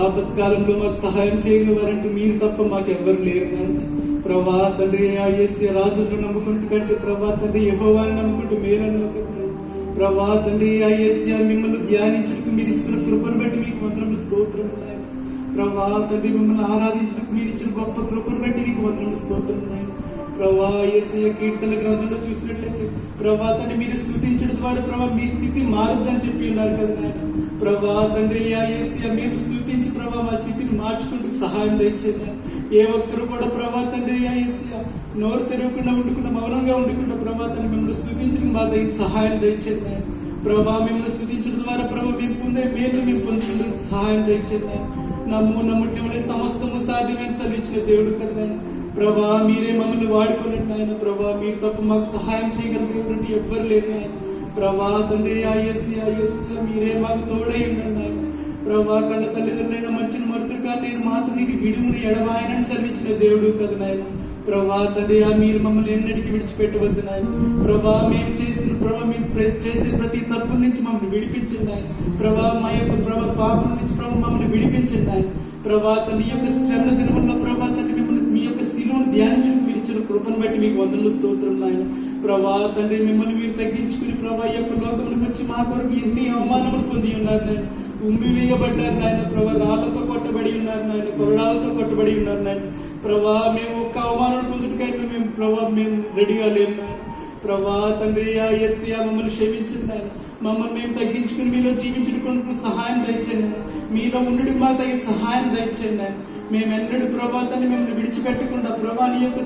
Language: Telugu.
ఆపత్కాలంలో మాకు సహాయం చేయగలవారంటే మీరు తప్ప మాకు ఎవ్వరు లేరు నాయన. ప్రభా తండ్రి రాజులను నమ్ముకుంటూ కంటే ప్రభా తండ్రి యెహోవాని నమ్ముకుంటూ మేలను ప్రభా తండ్రి మిమ్మల్ని ధ్యానించడానికి మీరు ఇస్తున్న కృపను బట్టి మీకు వందనములు స్తోత్రములు నాయన. ప్రభా తండ్రి మిమ్మల్ని ఆరాధించడానికి మీరు ఇచ్చిన గొప్ప కృపను బట్టి మీకు వందనములు స్తోత్రములు నాయన. ప్రభా యేసయ్య కీర్తన గ్రంథంలో చూసినట్లయితే ప్రభా తండ్రి మీరు స్తుతించడం ద్వారా ప్రభా మీ స్థితి మారుద్దని చెప్పి ఉన్నారు కదా నాయన. ప్రభా తండ్రి యేసయ్య మేము స్తుతించి ప్రభా మా స్థితిని మార్చుకుంటూ సహాయం దయచేయండి. ఏ ఒక్కరు కూడా ప్రభా తండ్రి యేసయ్య నోరు తెరవకుండా ఉండుకుండా మౌనంగా ఉండుకుండా ప్రభా తండ్రి మిమ్మల్ని స్తుతించడం మా దగ్గర సహాయం దయచేయండి. ప్రభా మిమ్మల్ని స్తుతించడం ద్వారా ప్రభా మేము పొందే మేలు మేము పొందుతుండే సహాయం దయచేయండి. నమ్ముట్లే సమస్తము సాధ్యమైన సలిచ్చిన దేవుడు కదా నాయన. ప్రభా మీరే మమ్మల్ని వాడుకోనండి ఆయన. ప్రభా మీరు తప్ప మాకు సహాయం చేయగల దేవుడు అంటే ఎవ్వరు లేరు ఆయన. ప్రభా తండ్రి మీరే మాకు తోడై ఉండండి ఆయన. ప్రభా కన్న తల్లిదండ్రులైన మర్చిన మరుతులు కానీ నేను మాత్రం నీకు విడుగుని ఎడబాయనని సెలవిచ్చిన దేవుడు కదా నాయన. ప్రభా తండ్రి మీరు మమ్మల్ని ఎన్నటికి విడిచిపెట్టవద్దు నాయన. ప్రభా మేము చేసే ప్రతి తప్పు నుంచి మమ్మల్ని విడిపించండి ఆయన. ప్రభా మా యొక్క పాపం నుంచి మమ్మల్ని విడిపించండి ఆయన. ప్రభా తండ్రి యొక్క శ్రమ దినముల్లో ప్రభా తండ్రి మిమ్మల్ని మీ యొక్క శిలువను ధ్యానించడానికి మీరు ఇచ్చిన కృపను బట్టి మీకు వందనలు స్తోత్రం నాయన. ప్రభా తండ్రి మిమ్మల్ని మీరు తగ్గించుకుని ప్రభా ఈ యొక్క లోకంలోకి వచ్చి మా కొరకు ఎన్ని అవమానములు పొంది ఉన్నారు నాయన. ఉమ్మి వేయబడ్డారు నాయన. ప్రభా రాళ్లతో కొట్టబడి ఉన్నారు నాయన. కొరడాలతో కొట్టబడి ఉన్నారు నాయన. ప్రభా మేము ఒక్క అవమానం పొందుటకైనా మేము రెడీగా లేము నాయన. ప్రభా తండ్రి మమ్మల్ని క్షమించండి నాయన. మమ్మల్ని మేము తగ్గించుకుని మీలో జీవించుకుంటూ సహాయం దయచేయండి. మీలో ఉండు మా తగిన సహాయం దయచేయండి. మేము ఎన్నడూ ప్రభా తండ్రి మిమ్మల్ని విడిచిపెట్టకుండా ప్రభా నీ యొక్క